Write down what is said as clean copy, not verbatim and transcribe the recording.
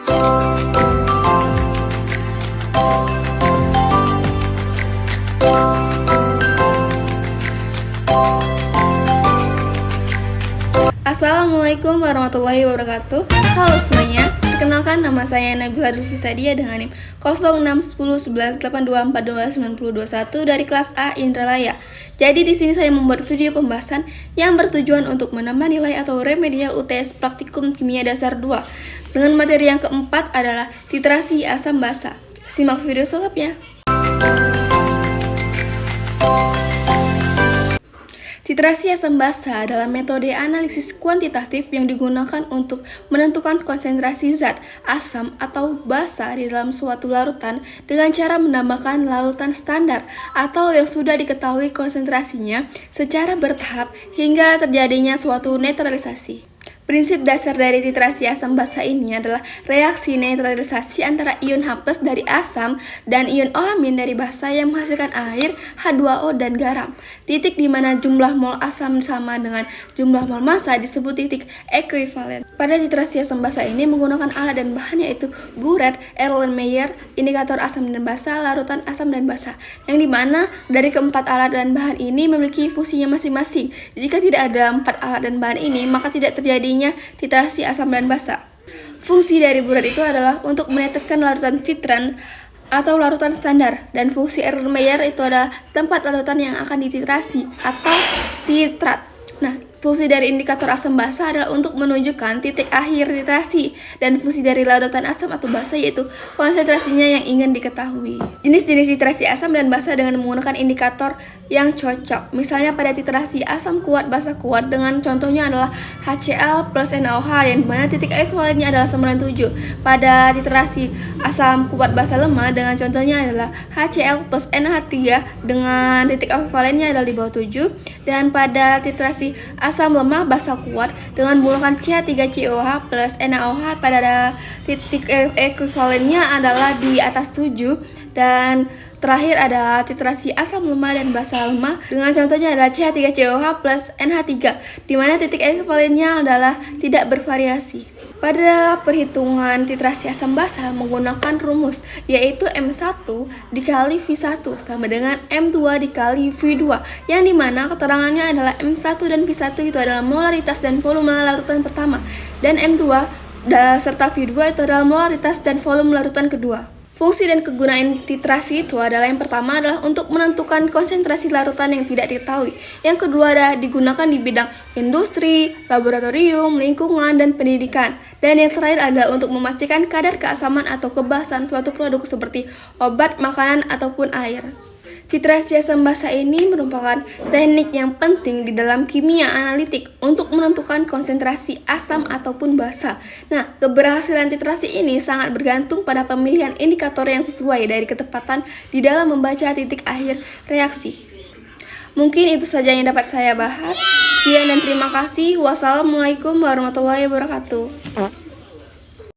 Assalamualaikum warahmatullahi wabarakatuh. Halo semuanya, perkenalkan nama saya Nabila Dulfisadia dengan NIM 06101182429021 dari kelas A Indralaya. Jadi di sini saya membuat video pembahasan yang bertujuan untuk menambah nilai atau remedial UTS Praktikum Kimia Dasar 2 dengan materi yang keempat adalah titrasi asam basa. Simak video selengkapnya. Titrasi asam basa adalah metode analisis kuantitatif yang digunakan untuk menentukan konsentrasi zat, asam, atau basa di dalam suatu larutan dengan cara menambahkan larutan standar atau yang sudah diketahui konsentrasinya secara bertahap hingga terjadinya suatu netralisasi. Prinsip dasar dari titrasi asam basa ini adalah reaksi netralisasi antara ion H+ dari asam dan ion OH- dari basa yang menghasilkan air, H2O, dan garam. Titik di mana jumlah mol asam sama dengan jumlah mol massa disebut titik ekuivalen. Pada titrasi asam basa ini menggunakan alat dan bahan yaitu buret, Erlenmeyer, indikator asam dan basa, larutan asam dan basa, yang dimana dari keempat alat dan bahan ini memiliki fungsinya masing-masing. Jika tidak ada empat alat dan bahan ini, maka tidak terjadinya titrasi asam dan basa. Fungsi dari buret itu adalah untuk meneteskan larutan citran atau larutan standar, dan fungsi Erlenmeyer itu adalah tempat larutan yang akan dititrasi atau titrat. Nah, fungsi dari indikator asam basa adalah untuk menunjukkan titik akhir titrasi, dan fungsi dari larutan asam atau basa yaitu konsentrasinya yang ingin diketahui. Jenis-jenis titrasi asam dan basa dengan menggunakan indikator yang cocok. Misalnya pada titrasi asam kuat basa kuat dengan contohnya adalah HCl plus NaOH yang dimana titik ekuivalennya adalah 97. Pada titrasi asam kuat basa lemah dengan contohnya adalah HCl plus NH3 dengan titik ekuivalennya adalah di bawah 7. Dan pada titrasi asam lemah basa kuat dengan menggunakan CH3COH plus NaOH pada titik ekuivalennya adalah di atas 7. Dan terakhir adalah titrasi asam lemah dan basa lemah dengan contohnya adalah CH3COH plus NH3 di mana titik ekuivalennya adalah tidak bervariasi. Pada perhitungan titrasi asam basa menggunakan rumus yaitu M1 dikali V1 sama dengan M2 dikali V2 yang dimana keterangannya adalah M1 dan V1 itu adalah molaritas dan volume larutan pertama, dan M2 serta V2 itu adalah molaritas dan volume larutan kedua. Fungsi dan kegunaan titrasi itu adalah yang pertama adalah untuk menentukan konsentrasi larutan yang tidak diketahui. Yang kedua adalah digunakan di bidang industri, laboratorium, lingkungan, dan pendidikan. Dan yang terakhir adalah untuk memastikan kadar keasaman atau kebasan suatu produk seperti obat, makanan, ataupun air. Titrasi asam basa ini merupakan teknik yang penting di dalam kimia analitik untuk menentukan konsentrasi asam ataupun basa. Nah, keberhasilan titrasi ini sangat bergantung pada pemilihan indikator yang sesuai dari ketepatan di dalam membaca titik akhir reaksi. Mungkin itu saja yang dapat saya bahas. Sekian dan terima kasih. Wassalamualaikum warahmatullahi wabarakatuh.